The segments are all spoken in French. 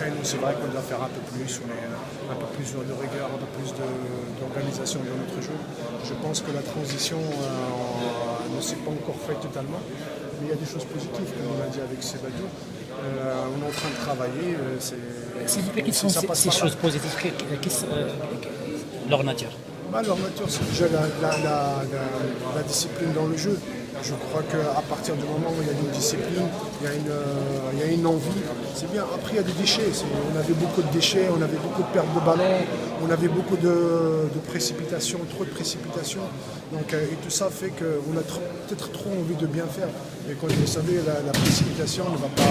Après, nous, c'est vrai qu'on doit faire un peu plus, on est un peu plus de rigueur, un peu plus d'organisation dans notre jeu. Je pense que la transition ne s'est pas encore faite totalement, mais il y a des choses positives, comme on a dit avec Sebadio. On est en train de travailler. S'il vous plaît, quelles sont ces choses positives, leur nature? Leur nature, c'est déjà la discipline dans le jeu. Je crois qu'à partir du moment où il y a une discipline, il y a une envie, c'est bien. Après, il y a des déchets. On avait beaucoup de déchets, on avait beaucoup de pertes de ballon, on avait beaucoup de précipitations, trop de précipitations. Donc, et tout ça fait qu'on a peut-être trop envie de bien faire. Mais comme vous savez, la précipitation ne va pas.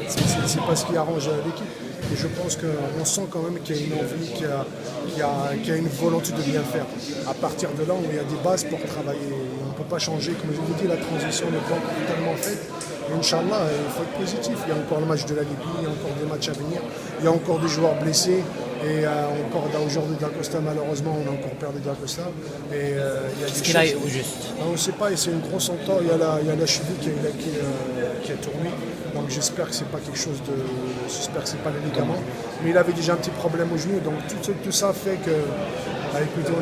C'est pas ce qui arrange l'équipe. Et je pense qu'on sent quand même qu'il y a une envie, qu'il y a une volonté de bien faire. À partir de là, il y a des bases pour travailler. On ne peut pas changer. Comme je vous dis, la transition n'est pas encore totalement faite. Et Inch'Allah, il faut être positif. Il y a encore le match de la Libye, il y a encore des matchs à venir. Il y a encore des joueurs blessés. Et encore aujourd'hui, D'Acosta, malheureusement, on a encore perdu D'Acosta. Et il y a des qu'il a au juste? On ne sait pas, et c'est une grosse entorse. Il y a la cheville qui a tourné. Donc j'espère que c'est pas quelque chose de. J'espère que c'est pas les ligaments. Mais il avait déjà un petit problème au genou. Donc tout ça fait que. Écoutez,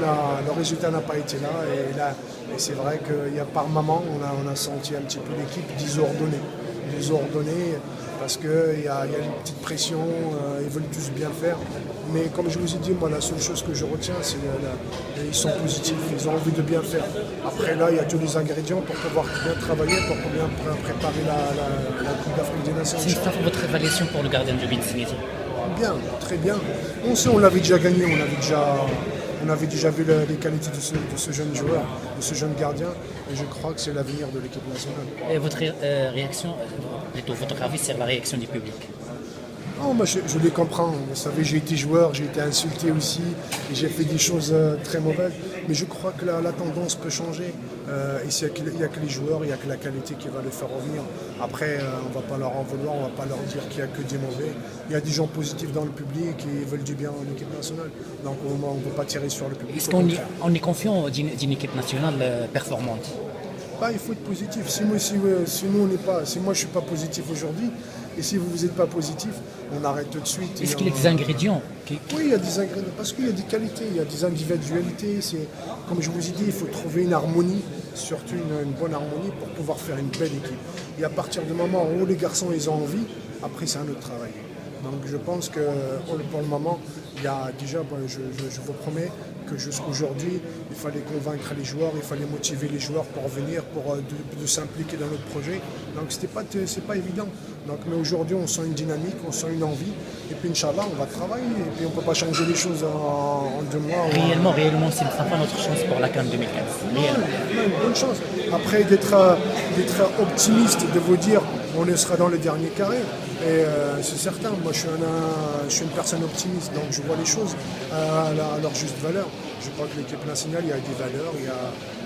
le résultat n'a pas été là. Et c'est vrai qu'il y a par moment, on a senti un petit peu l'équipe désordonnée. Parce qu'il y a une petite pression, ils veulent tous bien faire. Mais comme je vous ai dit, moi, la seule chose que je retiens, c'est qu'ils sont positifs, ils ont envie de bien faire. Après, là, il y a tous les ingrédients pour pouvoir bien travailler, pour bien préparer la Coupe d'Afrique des Nations. C'est ça votre évaluation pour le gardien de but, Siniti? Bien, très bien. On l'avait déjà gagné, on avait déjà vu les qualités de ce jeune joueur, de ce jeune gardien, et je crois que c'est l'avenir de l'équipe nationale. Et votre réaction, plutôt votre avis sur la réaction du public? Non, moi je les comprends. Vous savez, j'ai été joueur, j'ai été insulté aussi, et j'ai fait des choses très mauvaises. Mais je crois que la tendance peut changer. Il n'y a que les joueurs, il n'y a que la qualité qui va le faire revenir. Après, on ne va pas leur en vouloir, on ne va pas leur dire qu'il n'y a que des mauvais. Il y a des gens positifs dans le public qui veulent du bien en équipe nationale. Donc on ne peut pas tirer sur le public. Est-ce qu'on est confiant d'une équipe nationale performante? Il faut être positif. Si moi je ne suis pas positif aujourd'hui, et si vous n'êtes pas positif, on arrête tout de suite. Est-ce qu'il y a des ingrédients? Oui, il y a des ingrédients, parce qu'il y a des qualités, il y a des individualités. Comme je vous ai dit, il faut trouver une harmonie, surtout une bonne harmonie pour pouvoir faire une belle équipe. Et à partir du moment où les garçons ils ont envie, après c'est un autre travail. Donc je pense que pour le moment, il y a déjà, je vous promets que jusqu'aujourd'hui, il fallait convaincre les joueurs, il fallait motiver les joueurs pour venir, de s'impliquer dans notre projet. Donc c'est pas évident. Donc, mais aujourd'hui, on sent une dynamique, on sent une envie. Et puis Inch'Allah, on va travailler. Et puis on ne peut pas changer les choses en 2 mois. Réellement, ce ne sera pas notre chance pour la CAN 2015. Réellement. Une bonne chance. Après, d'être optimiste, de vous dire on sera dans le dernier carré. Et c'est certain, moi je suis une personne optimiste, donc je vois les choses à leur juste valeur. Je crois que l'équipe nationale, il y a des valeurs.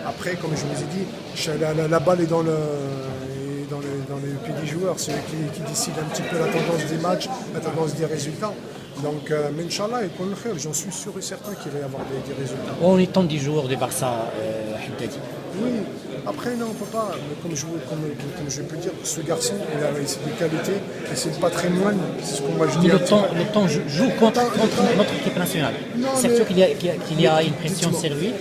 Après, comme je vous ai dit, la balle est dans les pieds des joueurs, c'est eux qui décident un petit peu la tendance des matchs, la tendance des résultats. Donc, mais Inch'Allah, et pour le faire, j'en suis sûr et certain qu'il va y avoir des résultats. On est temps des joueurs du Barça, Hamdadi. Oui, après, non, on ne peut pas. Mais comme je peux dire, ce garçon, il a des qualités, et c'est le patrimoine, c'est ce qu'on va Mais le temps joue contre notre équipe nationale. C'est sûr qu'il y a une pression sur lui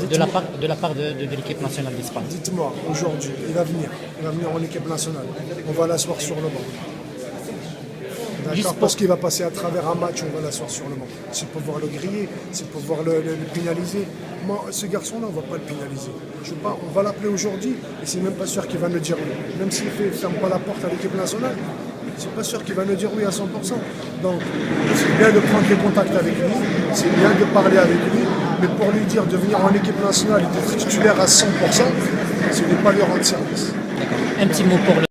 de la part de l'équipe nationale d'Espagne. Dites-moi, aujourd'hui, il va venir en équipe nationale. On va l'asseoir sur le banc. D'accord, parce qu'il va passer à travers un match, on va l'asseoir sur le banc. C'est pour pouvoir le griller, c'est pour pouvoir le pénaliser. Moi, ce garçon-là, on ne va pas le pénaliser. On va l'appeler aujourd'hui, et c'est même pas sûr qu'il va me dire oui. Même s'il ne ferme pas la porte à l'équipe nationale, c'est pas sûr qu'il va me dire oui à 100%. Donc, c'est bien de prendre des contacts avec lui, c'est bien de parler avec lui, mais pour lui dire de venir en équipe nationale et d'être titulaire à 100%, ce n'est pas lui rendre service. D'accord. Un petit mot pour le